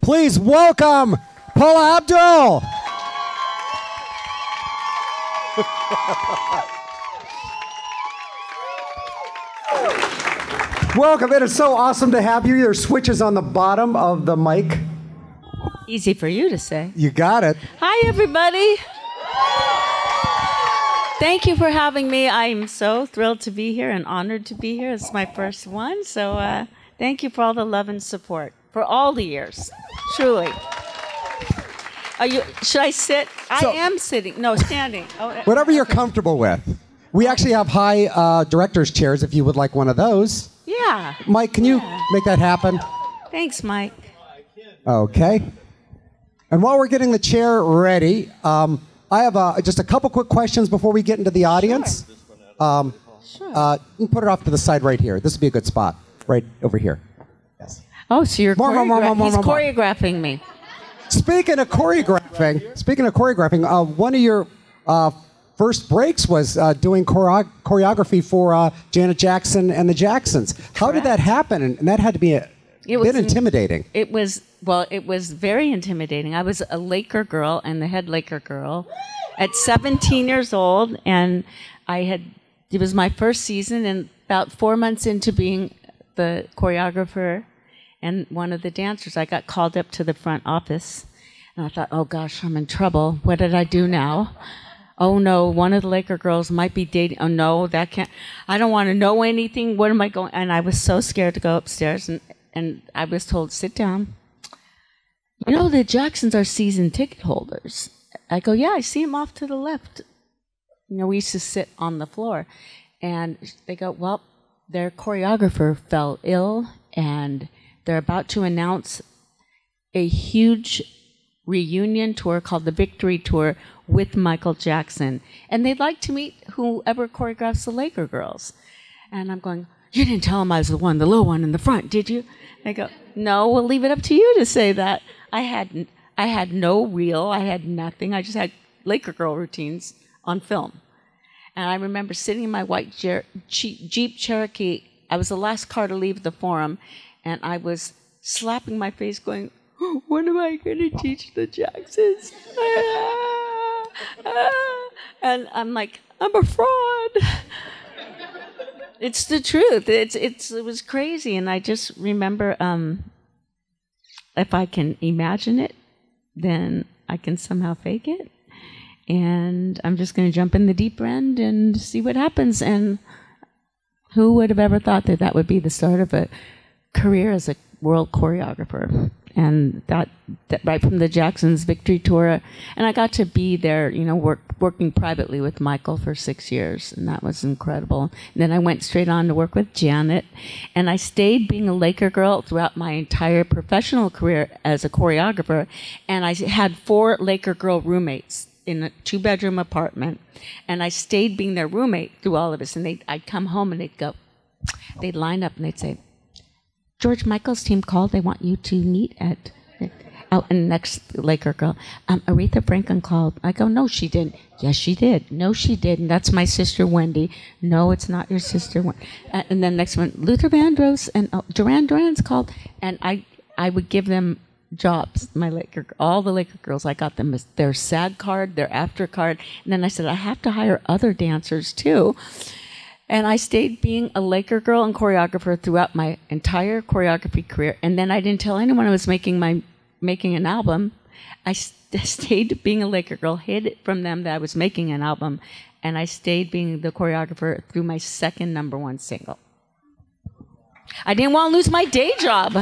Please welcome Paula Abdul. Welcome. It is so awesome to have you. Your switch is on the bottom of the mic. Easy for you to say. You got it. Hi, everybody. Thank you for having me. I'm so thrilled to be here and honored to be here. It's my first one. So thank you for all the love and support for all the years. Truly. Should I sit? I am sitting. No, standing. Oh, whatever you're comfortable with. We actually have high director's chairs if you would like one of those. Yeah. Mike, can you make that happen? Thanks, Mike. Okay. And while we're getting the chair ready, I have just a couple quick questions before we get into the audience. Sure. You can put it off to the side right here. This would be a good spot, right over here. Yes. Oh, so you're choreographing me. Speaking of choreographing, one of your first breaks was doing choreography for Janet Jackson and the Jacksons. How did that happen? And that had to be a bit intimidating. It was very intimidating. I was a Laker girl and the head Laker girl at 17 years old, and it was my first season, and about 4 months into being the choreographer and one of the dancers, I got called up to the front office, and I thought, oh gosh, I'm in trouble. What did I do now? Oh no, one of the Laker girls might be dating. Oh no, that can't. I don't want to know anything. What am I going? And I was so scared to go upstairs, and I was told, sit down. You know, the Jacksons are season ticket holders. I go, yeah, I see them off to the left. You know, we used to sit on the floor, and they go, well, their choreographer fell ill, and they're about to announce a huge reunion tour called the Victory Tour with Michael Jackson. And they'd like to meet whoever choreographs the Laker girls. And I'm going, you didn't tell them I was the low one in the front, did you? They go, no, we'll leave it up to you to say that. I had no reel. I had nothing. I just had Laker girl routines on film. And I remember sitting in my white Jeep Cherokee. I was the last car to leave the Forum, and I was slapping my face going, what am I going to teach the Jacksons? And I'm like, I'm a fraud. It's the truth. It was crazy. And I just remember, if I can imagine it, then I can somehow fake it. And I'm just going to jump in the deep end and see what happens. And who would have ever thought that that would be the start of a career as a world choreographer? And that right from the Jacksons Victory Tour, and I got to be there, you know, working privately with Michael for 6 years, and that was incredible. And then I went straight on to work with Janet, and I stayed being a Laker girl throughout my entire professional career as a choreographer, and I had 4 Laker girl roommates in a 2-bedroom apartment, and I stayed being their roommate through all of this. And I'd come home and they'd line up and they'd say, George Michael's team called. They want you to meet at out in the next Laker girl. Aretha Franklin called. I go, no, she didn't. Yes, she did. No, she didn't. That's my sister Wendy. No, it's not your sister. And then next one, Luther Vandross and Duran Duran's called. And I would give them jobs. All the Laker girls, I got them their SAG card, their after card. And then I said, I have to hire other dancers too. And I stayed being a Laker girl and choreographer throughout my entire choreography career. And then I didn't tell anyone I was making an album. I stayed being a Laker girl, hid it from them that I was making an album, and I stayed being the choreographer through my second #1 single. I didn't want to lose my day job.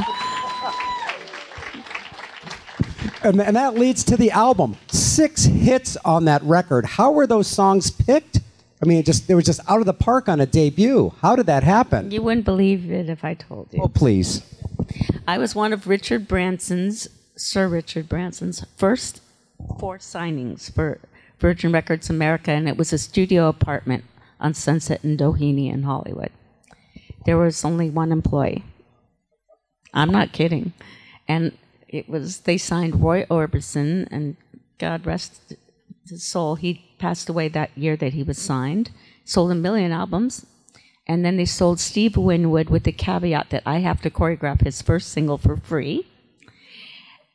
And that leads to the album. 6 hits on that record. How were those songs picked? I mean, they were just out of the park on a debut. How did that happen? You wouldn't believe it if I told you. Oh, please. I was one of Sir Richard Branson's first 4 signings for Virgin Records America, and it was a studio apartment on Sunset and Doheny in Hollywood. There was only 1 employee. I'm not kidding. And they signed Roy Orbison, and God rest his soul, he passed away that year that he was signed, sold 1 million albums, and then they sold Steve Winwood with the caveat that I have to choreograph his first single for free.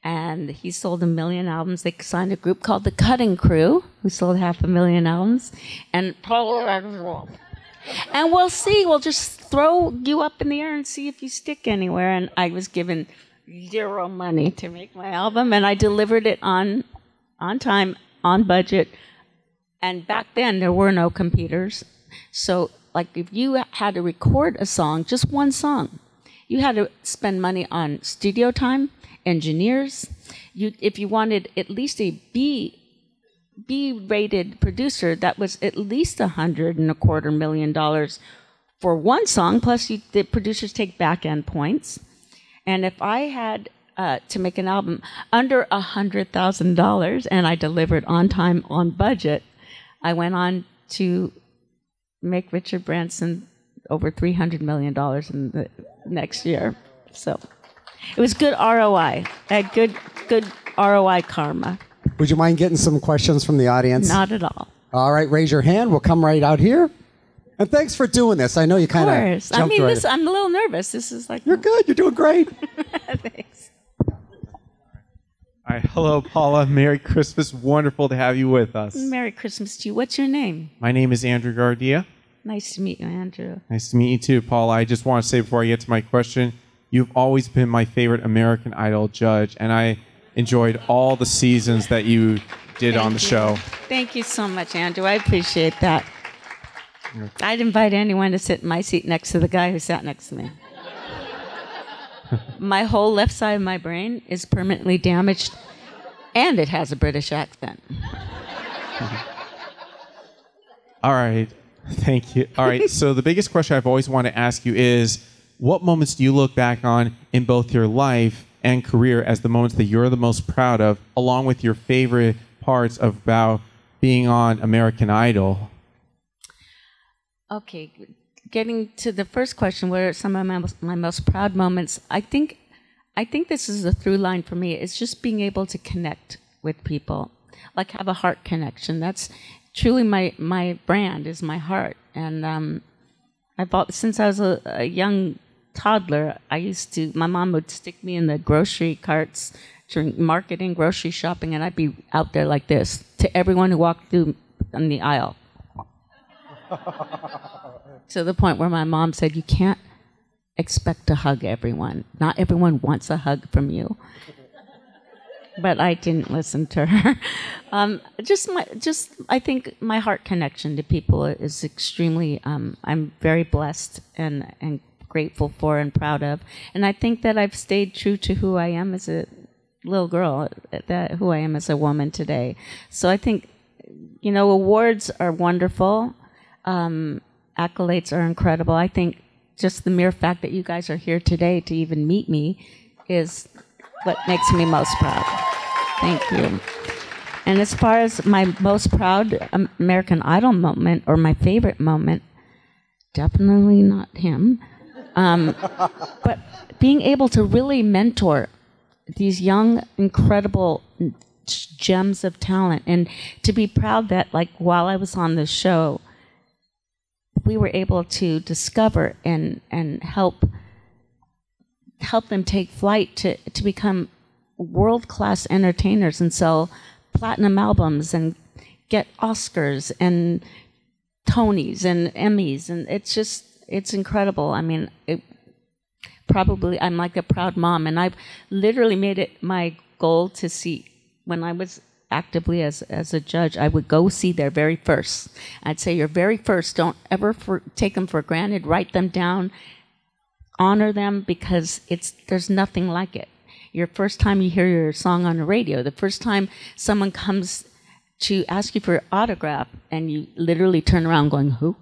and he sold 1 million albums. They signed a group called the Cutting Crew, who sold 500,000 albums. And we'll see. We'll just throw you up in the air and see if you stick anywhere. And I was given zero money to make my album, and I delivered it on time, on budget. And back then, there were no computers. So, like, if you had to record a song, just one song, you had to spend money on studio time, engineers. If you wanted at least a B-rated producer, that was at least $125 million for one song. Plus, the producers take back-end points. And if I had to make an album under $100,000 and I delivered on time, on budget, I went on to make Richard Branson over $300 million in the next year. So it was good ROI. I had good ROI karma. Would you mind getting some questions from the audience? Not at all. All right, raise your hand. We'll come right out here. And thanks for doing this. I know you kind of jumped I mean, right I'm a little nervous. This is like... You're good. You're doing great. Thanks. Hi, hello, Paula. Merry Christmas. Wonderful to have you with us. Merry Christmas to you. What's your name? My name is Andrew Gardia. Nice to meet you, Andrew. Nice to meet you too, Paula. I just want to say before I get to my question, you've always been my favorite American Idol judge, and I enjoyed all the seasons that you did on the show. Thank you so much, Andrew. I appreciate that. I'd invite anyone to sit in my seat next to the guy who sat next to me. My whole left side of my brain is permanently damaged, and it has a British accent. All right. Thank you. All right. So the biggest question I've always wanted to ask you is, what moments do you look back on in both your life and career as the moments that you're the most proud of, along with your favorite parts about being on American Idol? Okay. Getting to the first question, what are some of my most proud moments? I think this is a through line for me. It's just being able to connect with people, like have a heart connection. That's truly my brand, is my heart. And since I was a young toddler, my mom would stick me in the grocery carts during marketing, grocery shopping, and I'd be out there like this to everyone who walked through on the aisle. To the point where my mom said, you can't expect to hug everyone. Not everyone wants a hug from you. But I didn't listen to her. I think my heart connection to people is extremely, I'm very blessed and grateful for and proud of. And I think that I've stayed true to who I am as a little girl, who I am as a woman today. So I think, awards are wonderful. Accolades are incredible. I think just the mere fact that you guys are here today to even meet me is what makes me most proud. Thank you. And as far as my most proud American Idol moment, or my favorite moment, definitely not him, but being able to really mentor these young, incredible gems of talent, and to be proud that, like, while I was on the show, we were able to discover and help them take flight to become world-class entertainers and sell platinum albums and get Oscars and Tonys and Emmys. And it's incredible. I mean, I'm like a proud mom, and I've literally made it my goal to see, when I was actively as a judge, I would go see their very first. I'd say, your very first, don't ever take them for granted, write them down, honor them, because there's nothing like it. Your first time you hear your song on the radio, the first time someone comes to ask you for an autograph and you literally turn around going, who?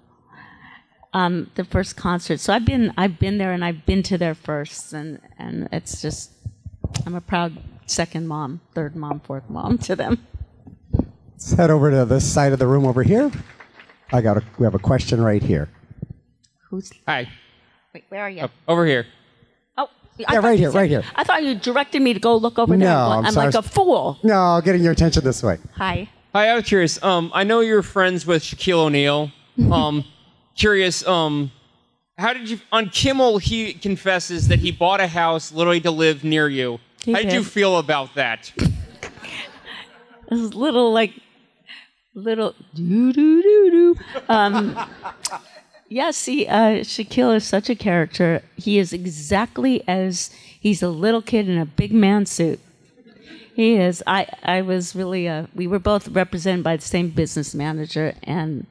The first concert. So I've been there, and I've been to their firsts, and it's just, I'm a proud second mom, third mom, fourth mom to them. Let's head over to this side of the room over here. We have a question right here. Hi. Wait, where are you? Over here. Oh, yeah, right here. I thought you directed me to go look over there. No, I'm like a fool. No, getting your attention this way. Hi. Hi, I was curious. I know you're friends with Shaquille O'Neal. Curious, How did you... On Kimmel, he confesses that he bought a house literally to live near you. How did you feel about that? This little doo-doo-doo-doo. Yeah, see, Shaquille is such a character. He is exactly as... He's a little kid in a big man suit. He is. I was really... we were both represented by the same business manager and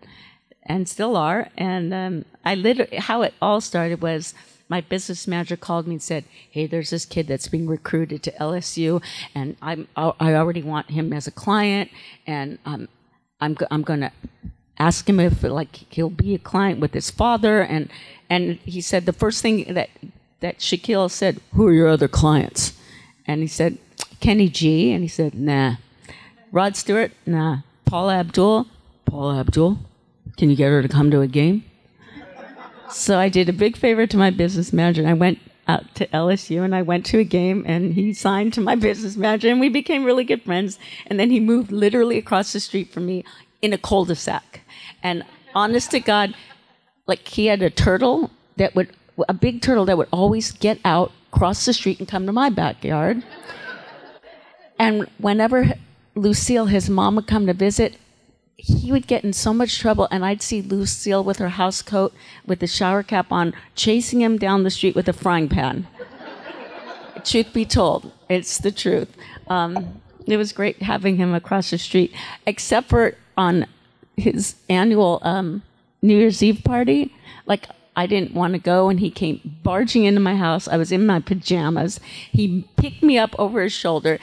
still are. And how it all started was my business manager called me and said, "Hey, there's this kid that's being recruited to LSU, and I already want him as a client, and I'm going to ask him if he'll be a client with his father." And he said the first thing that Shaquille said, "Who are your other clients?" And he said, "Kenny G." And he said, "Nah." "Rod Stewart?" "Nah." "Paula Abdul?" "Paula Abdul. Can you get her to come to a game?" So I did a big favor to my business manager, and I went out to LSU, and I went to a game, and he signed to my business manager, and we became really good friends. And then he moved literally across the street from me in a cul-de-sac. And honest to God, he had a big turtle that would always get out, cross the street, and come to my backyard. And whenever Lucille, his mom, would come to visit, he would get in so much trouble, and I'd see Lucille with her house coat with the shower cap on, chasing him down the street with a frying pan. Truth be told, it's the truth. It was great having him across the street, except for on his annual New Year's Eve party. I didn't want to go, and he came barging into my house. I was in my pajamas. He picked me up over his shoulder,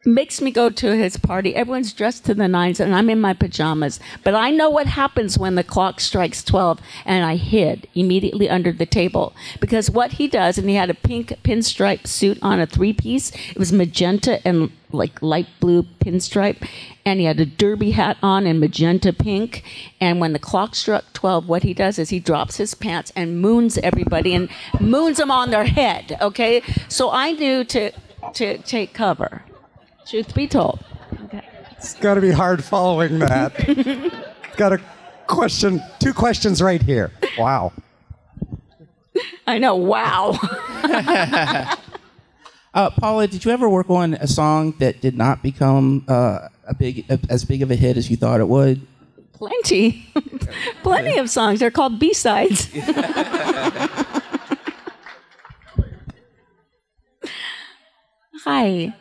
makes me go to his party. Everyone's dressed to the nines, and I'm in my pajamas. But I know what happens when the clock strikes 12, and I hid immediately under the table. Because what he does, and he had a pink pinstripe suit on, a three-piece. It was magenta and light blue pinstripe. And he had a derby hat on in magenta pink. And when the clock struck 12, what he does is he drops his pants and moons everybody, and moons them on their head, okay? So I knew to take cover. Truth be told. Okay. It's got to be hard following that. Got a question, two questions right here. Wow. I know, wow. Paula, did you ever work on a song that did not become as big of a hit as you thought it would? Plenty. Plenty of songs. They're called B-sides. Hi.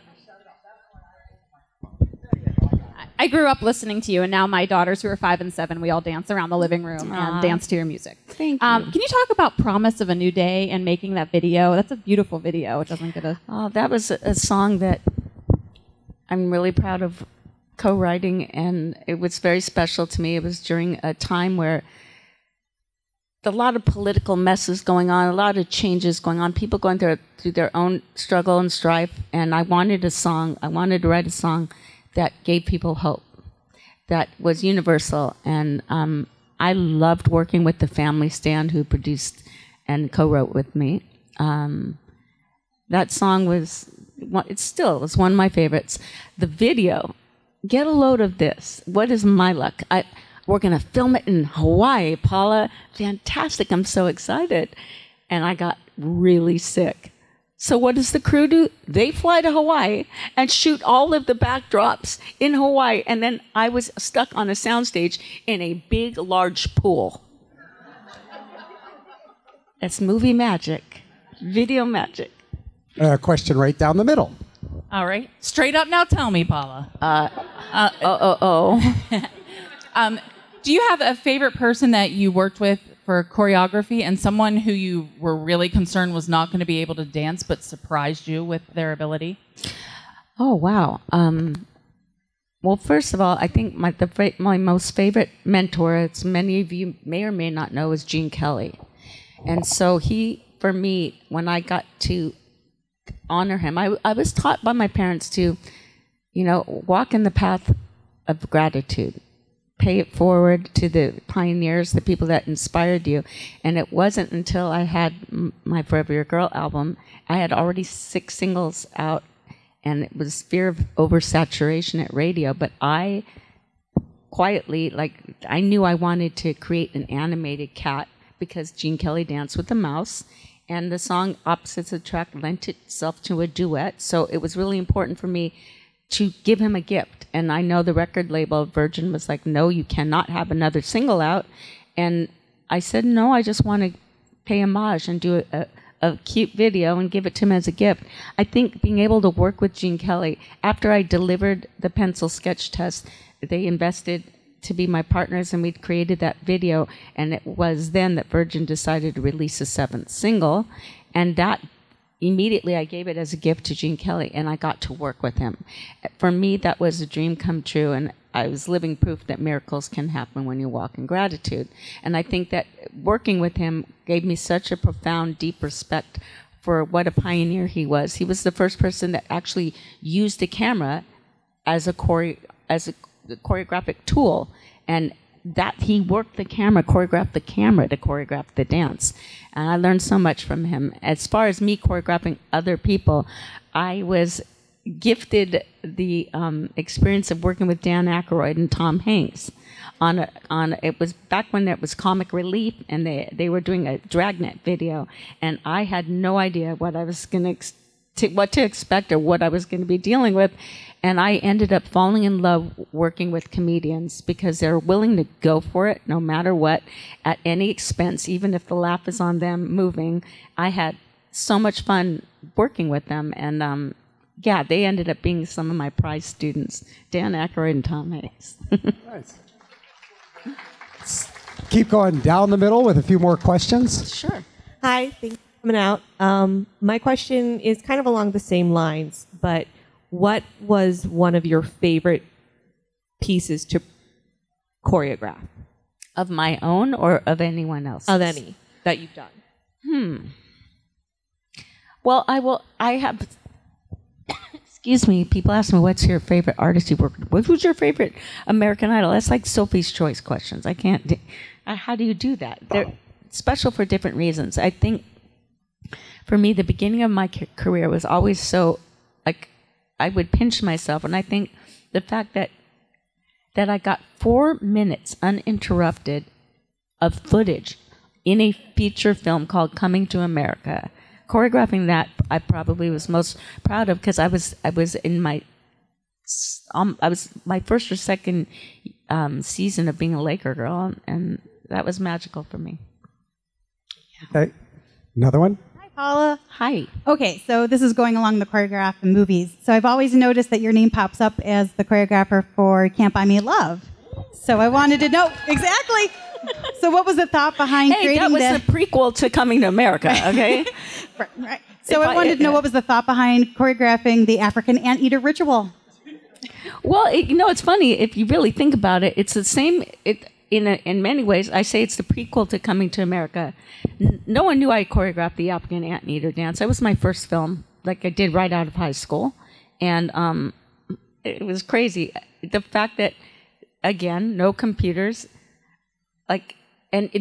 I grew up listening to you, and now my daughters, who are 5 and 7, we all dance around the living room and dance to your music. Thank you. Can you talk about Promise of a New Day and making that video? That's a beautiful video. It doesn't get a... Oh, that was a song that I'm really proud of co-writing, and it was very special to me. It was during a time where a lot of political messes going on, a lot of changes going on, people going through their own struggle and strife, and I wanted to write a song that gave people hope, that was universal. And I loved working with the family, Stan, who produced and co-wrote with me. That song was one of my favorites. The video, get a load of this. What is my luck? We're going to film it in Hawaii, Paula. Fantastic. I'm so excited. And I got really sick. So what does the crew do? They fly to Hawaii and shoot all of the backdrops in Hawaii. And then I was stuck on a soundstage in a big, large pool. That's movie magic, video magic. Question right down the middle. All right. Straight up now, tell me, Paula. Do you have a favorite person that you worked with for choreography, and someone who you were really concerned was not going to be able to dance but surprised you with their ability? Oh, wow. Well, first of all, I think my most favorite mentor, as many of you may or may not know, is Gene Kelly. And so he, for me, when I got to honor him, I was taught by my parents to, walk in the path of gratitude. Pay it forward to the pioneers, the people that inspired you. And it wasn't until I had my Forever Your Girl album, I had already 6 singles out, and it was fear of oversaturation at radio. But I quietly, I knew I wanted to create an animated cat because Gene Kelly danced with the mouse, and the song Opposites Attract lent itself to a duet. So it was really important for me to give him a gift. And I know the record label, Virgin, was like, no, you cannot have another single out. And I said, no, I just want to pay homage and do a cute video and give it to him as a gift. I think being able to work with Gene Kelly, after I delivered the pencil sketch test, they invested to be my partners, and we created that video, and it was then that Virgin decided to release a 7th single, and that immediately I gave it as a gift to Gene Kelly, and I got to work with him. For me, that was a dream come true, and I was living proof that miracles can happen when you walk in gratitude. And I think that working with him gave me such a profound, deep respect for what a pioneer he was. He was the first person that actually used the camera as a choreographic tool, and that he worked the camera, choreographed the camera to choreograph the dance. And I learned so much from him. As far as me choreographing other people, I was gifted the experience of working with Dan Aykroyd and Tom Hanks it was back when it was Comic Relief, and they were doing a Dragnet video, and I had no idea what I was going what to expect or what I was going to be dealing with. And I ended up falling in love working with comedians because they're willing to go for it no matter what, at any expense, even if the laugh is on them moving. I had so much fun working with them. And yeah, they ended up being some of my prize students, Dan Aykroyd and Tom Hanks. Nice. Keep going down the middle with a few more questions. Sure. Hi, thanks for coming out. My question is kind of along the same lines, but what was one of your favorite pieces to choreograph? Of my own or of anyone else's? Of any that you've done. Well, I have, excuse me, people ask me, what's your favorite artist you've worked with? Who's your favorite American Idol? That's like Sophie's Choice questions. I can't, how do you do that? They're special for different reasons. I think, for me, the beginning of my career was always so, like, I would pinch myself, and I think the fact that I got 4 minutes uninterrupted of footage in a feature film called Coming to America, choreographing that, I probably was most proud of, because I was in my my first or second season of being a Laker girl, and that was magical for me. Okay, another one. Paula. Hi. Okay, so this is going along the choreograph in movies. So I've always noticed that your name pops up as the choreographer for Can't Buy Me Love. So I wanted to know exactly. So what was the thought behind creating this? That was the prequel to Coming to America, okay? Right. So I wanted to know what was the thought behind choreographing the African anteater ritual. Well, it's funny if you really think about it. It's the same. In many ways, I say it's the prequel to Coming to America. No one knew I choreographed the African Anteater dance. That was my first film, like I did right out of high school. And it was crazy. The fact that, again, no computers, and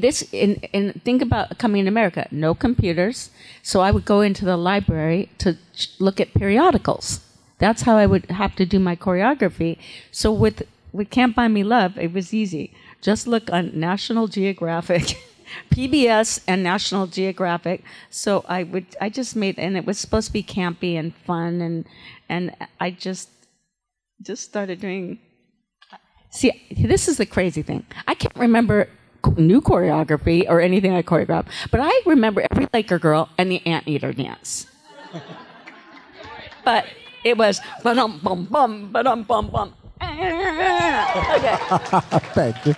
think about Coming to America, no computers. So I would go into the library to look at periodicals. That's how I would have to do my choreography. So with Can't Buy Me Love, it was easy. Just look on National Geographic, PBS and National Geographic. So I just made, and it was supposed to be campy and fun, and I just started doing. See, this is the crazy thing. I can't remember new choreography or anything I choreographed, but I remember every Laker girl and the Anteater dance. But it was ba-dum bum bum ba-dum bum bum. Okay. Thank you.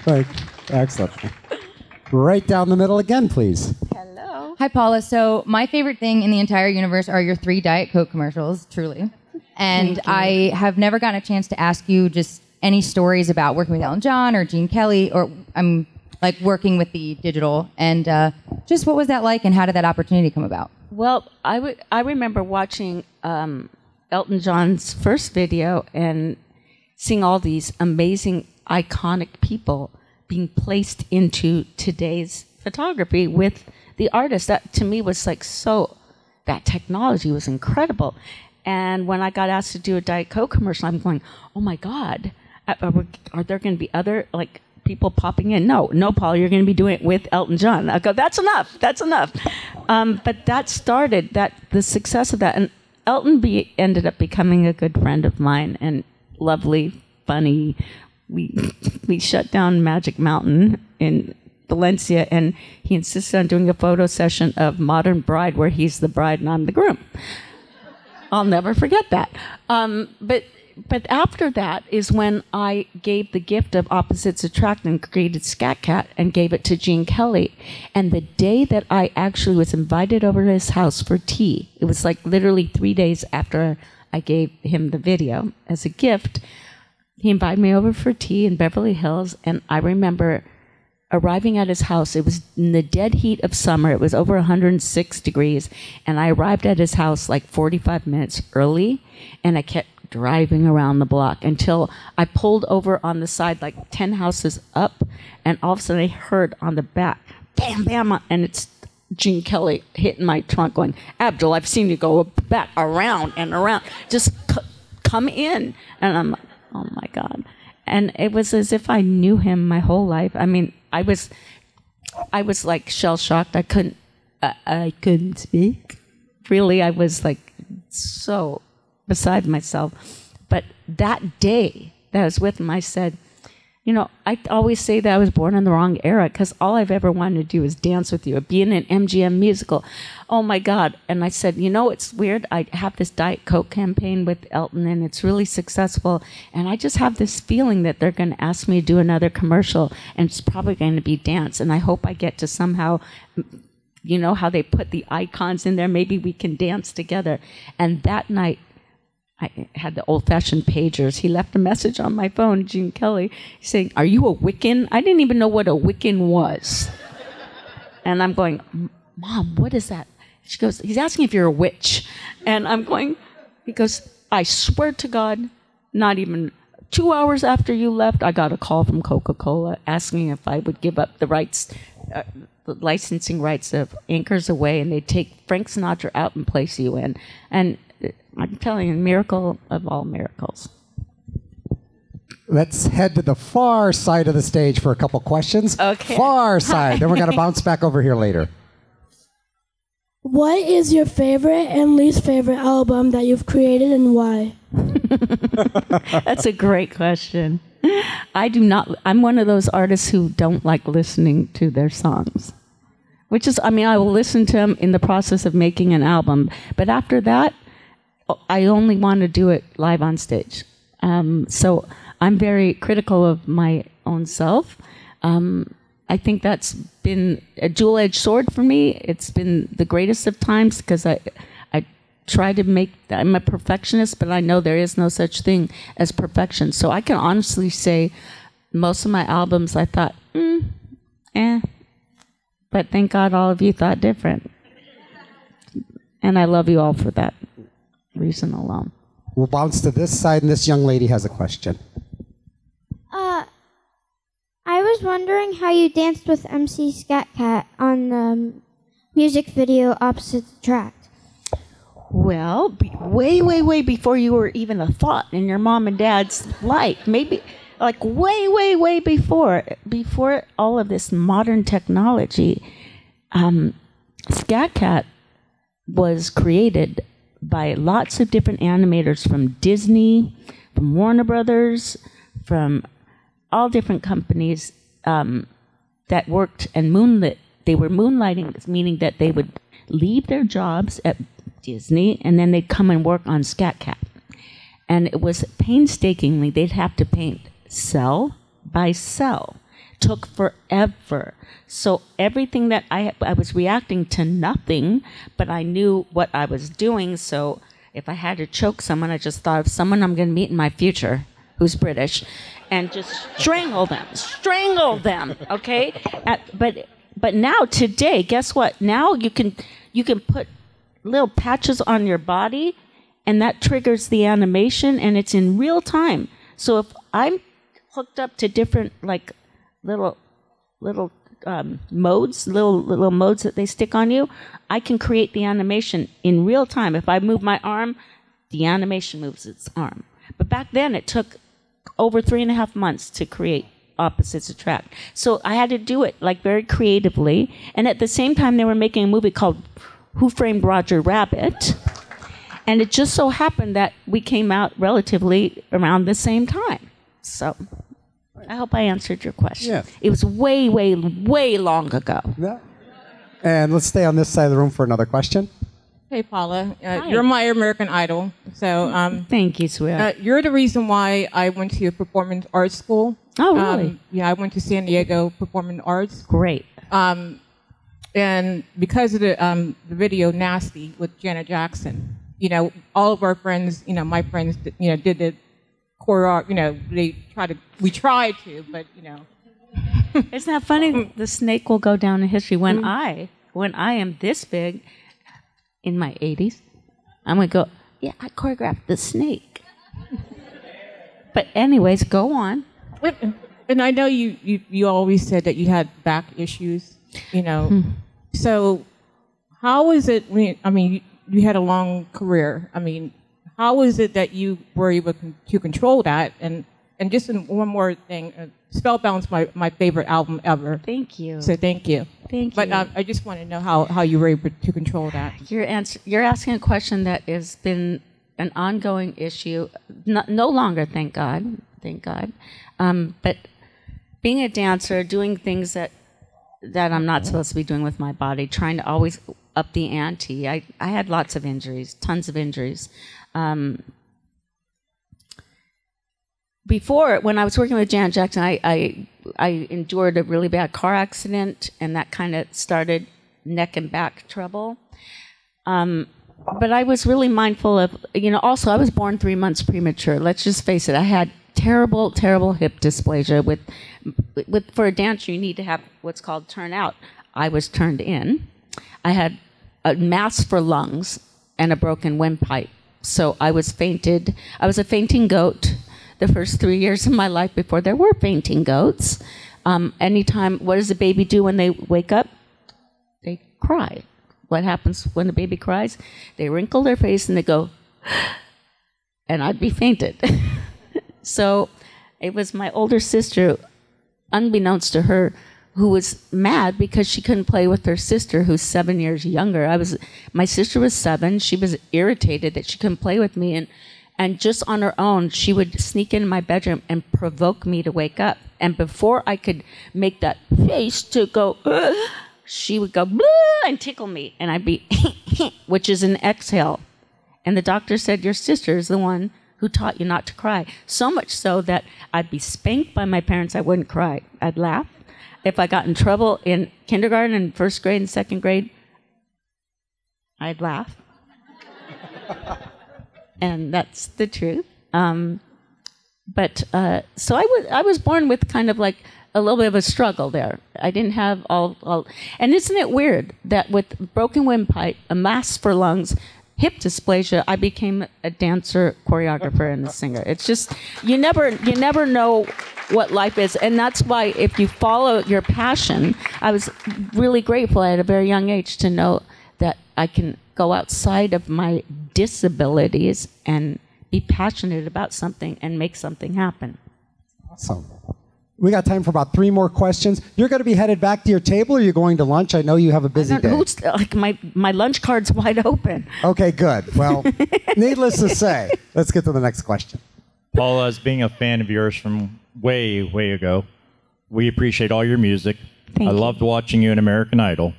Right. Excellent. Right down the middle again, please. Hello. Hi, Paula. So my favorite thing in the entire universe are your 3 Diet Coke commercials, truly. And I have never gotten a chance to ask you just any stories about working with Elton John or Gene Kelly, or like working with the digital. And just what was that like, and how did that opportunity come about? Well, I remember watching Elton John's first video and seeing all these amazing, iconic people being placed into today's photography with the artist. That, to me, was like that technology was incredible. And when I got asked to do a Diet Coke commercial, I'm going, oh my God, are there going to be other, like, people popping in. No, Paul, you're going to be doing it with Elton John. I go, that's enough. But that started the success of that. And Elton ended up becoming a good friend of mine and lovely, funny. We shut down Magic Mountain in Valencia, and he insisted on doing a photo session of Modern Bride where he's the bride and I'm the groom. I'll never forget that. But after that is when I gave the gift of opposites attract and created Scat Cat and gave it to Gene Kelly. And the day that I actually was invited over to his house for tea, it was like literally 3 days after I gave him the video as a gift, he invited me over for tea in Beverly Hills, and I remember arriving at his house. It was in the dead heat of summer. It was over 106 degrees, and I arrived at his house like 45 minutes early, and I kept driving around the block until I pulled over on the side like 10 houses up, and all of a sudden I heard on the back, bam, bam, and it's Gene Kelly hitting my trunk going, Abdul, I've seen you go back around and around. Just come in. And I'm like, oh my God. And it was as if I knew him my whole life. I mean, I was like shell-shocked. I couldn't speak. Really, I was like so beside myself. But that day that I was with him, I said, you know, I always say that I was born in the wrong era because all I've ever wanted to do is dance with you, be in an MGM musical. Oh, my God. And I said, you know, it's weird. I have this Diet Coke campaign with Elton, and it's really successful. And I just have this feeling that they're going to ask me to do another commercial, and it's probably going to be dance. And I hope I get to somehow, you know, how they put the icons in there. Maybe we can dance together. And that night, I had the old-fashioned pagers. He left a message on my phone, Gene Kelly, saying, are you a Wiccan? I didn't even know what a Wiccan was. And I'm going, Mom, what is that? She goes, he's asking if you're a witch. And I'm going, he goes, I swear to God, not even 2 hours after you left, I got a call from Coca-Cola asking if I would give up the rights, the licensing rights of Anchors Away, and they'd take Frank Sinatra out and place you in. And I'm telling you, miracle of all miracles. Let's head to the far side of the stage for a couple questions. Okay. Far side. Then we're going to bounce back over here later. What is your favorite and least favorite album that you've created, and why? That's a great question. I'm one of those artists who don't like listening to their songs. Which is, I mean, I will listen to them in the process of making an album. But after that, I only want to do it live on stage. So I'm very critical of my own self. I think that's been a dual-edged sword for me. It's been the greatest of times because I try to I'm a perfectionist, but I know there is no such thing as perfection. So I can honestly say most of my albums I thought, but thank God all of you thought different. And I love you all for that reason alone. We'll bounce to this side, and this young lady has a question. I was wondering how you danced with MC Scat Cat on the music video Opposite Attract. Well, way before you were even a thought in your mom and dad's life. Maybe like way before all of this modern technology. Scat Cat was created by lots of different animators from Disney, from Warner Brothers, from all different companies that worked and moonlit. They were moonlighting, meaning that they would leave their jobs at Disney and then they'd come and work on Scat Cat. And it was painstakingly, they'd have to paint cell by cell. Took forever. So everything that I was reacting to nothing, but I knew what I was doing. So if I had to choke someone, I just thought of someone I'm going to meet in my future who's British, and just strangle them, okay? But now today, guess what? Now you can put little patches on your body, and that triggers the animation, and it's in real time. So if I'm hooked up to different like little modes, little modes that they stick on you, I can create the animation in real time. If I move my arm, the animation moves its arm. But back then, it took over 3.5 months to create opposites attract. So I had to do it like very creatively. And at the same time, they were making a movie called Who Framed Roger Rabbit? And it just so happened that we came out relatively around the same time. So I hope I answered your question. Yeah. It was way, way, way long ago. Yeah. And let's stay on this side of the room for another question. Hey, Paula. You're my American Idol. So thank you, sweetheart. You're the reason why I went to performance arts school. Oh, really? Yeah, I went to San Diego Performing Arts. Great. And because of the video Nasty with Janet Jackson, all of our friends, my friends, did the choreo, we tried to, but, Isn't that funny? The snake will go down in history. When I am this big, in my 80s, I'm going to go, yeah, I choreographed the snake. But anyways, go on. And I know you always said that you had back issues, So how is it, you had a long career. How is it that you were able to control that? And just one more thing, Spellbound's my favorite album ever. Thank you. So thank you. Thank you. But I just want to know how you were able to control that. You're asking a question that has been an ongoing issue, no longer, thank God. But being a dancer, doing things that I'm not supposed to be doing with my body, trying to always up the ante. I had lots of injuries, tons of injuries. Before, when I was working with Janet Jackson, I endured a really bad car accident, and that kind of started neck and back trouble. But I was really mindful of, also I was born 3 months premature. Let's just face it, I had terrible, terrible hip dysplasia. For a dancer, you need to have what's called turn out. I was turned in. I had a mass for lungs and a broken windpipe. So I was fainted. I was a fainting goat the first 3 years of my life before there were fainting goats. Anytime, what does a baby do when they wake up? They cry. What happens when a baby cries? They wrinkle their face and they go, and I'd be fainted. So it was my older sister, unbeknownst to her, who was mad because she couldn't play with her sister, who's 7 years younger. My sister was 7. She was irritated that she couldn't play with me, and just on her own, she would sneak into my bedroom and provoke me to wake up. And before I could make that face to go, she would go, and tickle me. And I'd be, which is an exhale. And the doctor said, your sister is the one who taught you not to cry. So much so that I'd be spanked by my parents. I wouldn't cry. I'd laugh. If I got in trouble in kindergarten and first grade and second grade, I'd laugh. And that's the truth. So I was born with kind of like a little bit of a struggle there. I didn't have all and isn't it weird that with broken windpipe, a mass for lungs, hip dysplasia, I became a dancer, choreographer, and a singer. It's just you never know what life is, and that's why if you follow your passion, I was really grateful at a very young age to know that I can go outside of my disabilities and be passionate about something and make something happen. Awesome. We got time for about 3 more questions. You're going to be headed back to your table, or you're going to lunch? I know you have a busy day. My lunch card's wide open. Okay, good. Well, needless to say, let's get to the next question. Paula, as being a fan of yours from way, way ago, we appreciate all your music. I loved watching you in American Idol.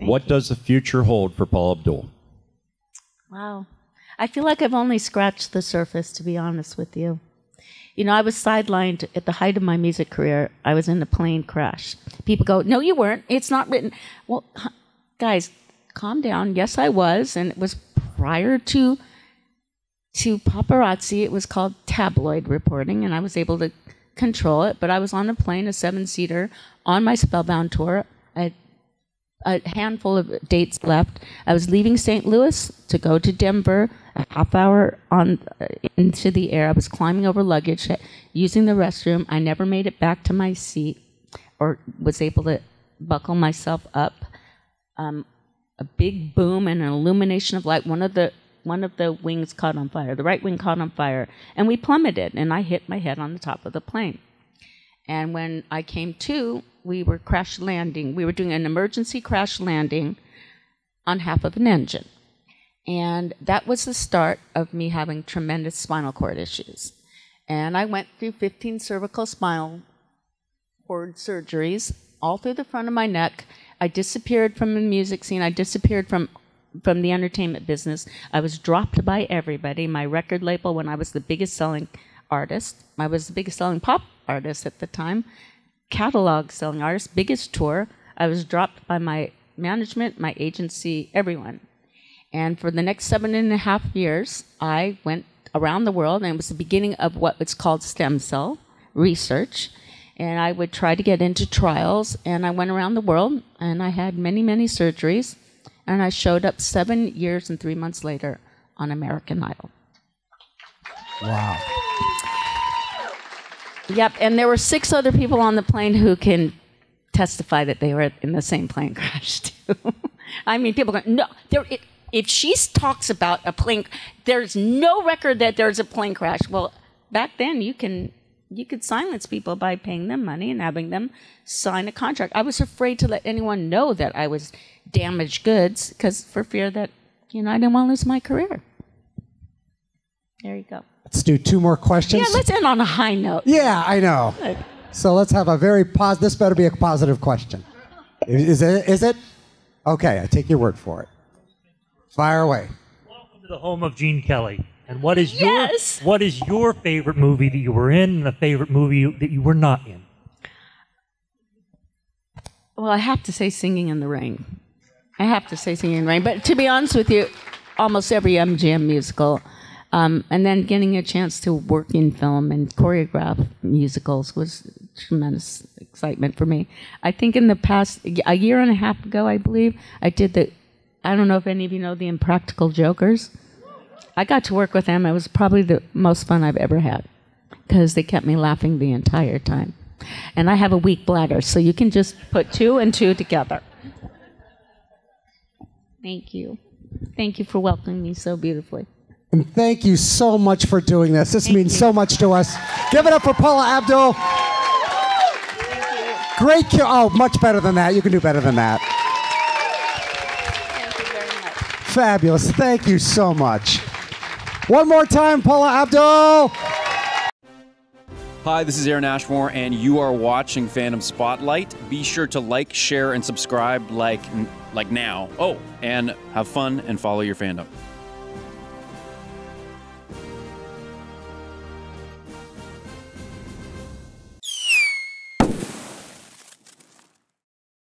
What does the future hold for Paula Abdul? Wow. I feel like I've only scratched the surface, to be honest with you. I was sidelined at the height of my music career. I was in a plane crash. People go, no, you weren't. It's not written. Well, guys, calm down. Yes, I was. And it was prior to paparazzi. It was called tabloid reporting, and I was able to control it. But I was on a plane, a 7-seater, on my Spellbound tour. I had a handful of dates left. I was leaving St. Louis to go to Denver, a half hour into the air. I was climbing over luggage, using the restroom. I never made it back to my seat or was able to buckle myself up. A big boom and an illumination of light. One of the wings caught on fire. The right wing caught on fire. And we plummeted, and I hit my head on the top of the plane. And when I came to, we were crash landing. We were doing an emergency crash landing on half of an engine. And that was the start of me having tremendous spinal cord issues. And I went through 15 cervical spinal cord surgeries all through the front of my neck. I disappeared from the music scene. I disappeared from the entertainment business. I was dropped by everybody. My record label, when I was the biggest selling artist, I was the biggest selling pop artist at the time, catalog selling artist, biggest tour. I was dropped by my management, my agency, everyone. And for the next 7.5 years, I went around the world, and it was the beginning of what was called stem cell research. And I would try to get into trials, and I went around the world, and I had many, many surgeries. And I showed up 7 years and 3 months later on American Idol. Wow. Yep, and there were 6 other people on the plane who can testify that they were in the same plane crash, too. I mean, people go, no, if she talks about a plane, there's no record that there's a plane crash. Well, back then, you could silence people by paying them money and having them sign a contract. I was afraid to let anyone know that I was damaged goods, because for fear that, I didn't want to lose my career. There you go. Let's do 2 more questions. Yeah, let's end on a high note. Yeah, I know. So let's have a very positive. This better be a positive question. Is it? Okay, I take your word for it. Fire away. Welcome to the home of Gene Kelly. And what is your favorite movie that you were in, and a favorite movie that you were not in? Well, I have to say Singing in the Rain. But to be honest with you, almost every MGM musical. And then getting a chance to work in film and choreograph musicals was tremendous excitement for me. I think in the past, a year and a half ago, I believe, I did I don't know if any of you know the Impractical Jokers. I got to work with them. It was probably the most fun I've ever had, because they kept me laughing the entire time. And I have a weak bladder, so you can just put 2 and 2 together. Thank you. Thank you for welcoming me so beautifully. And thank you so much for doing this. This means so much to us. Give it up for Paula Abdul. Great. Oh, much better than that. You can do better than that. Thank you very much. Fabulous. Thank you so much. One more time, Paula Abdul. Hi, this is Aaron Ashmore, and you are watching Fandom Spotlight. Be sure to like, share, and subscribe like now. Oh, and have fun and follow your fandom.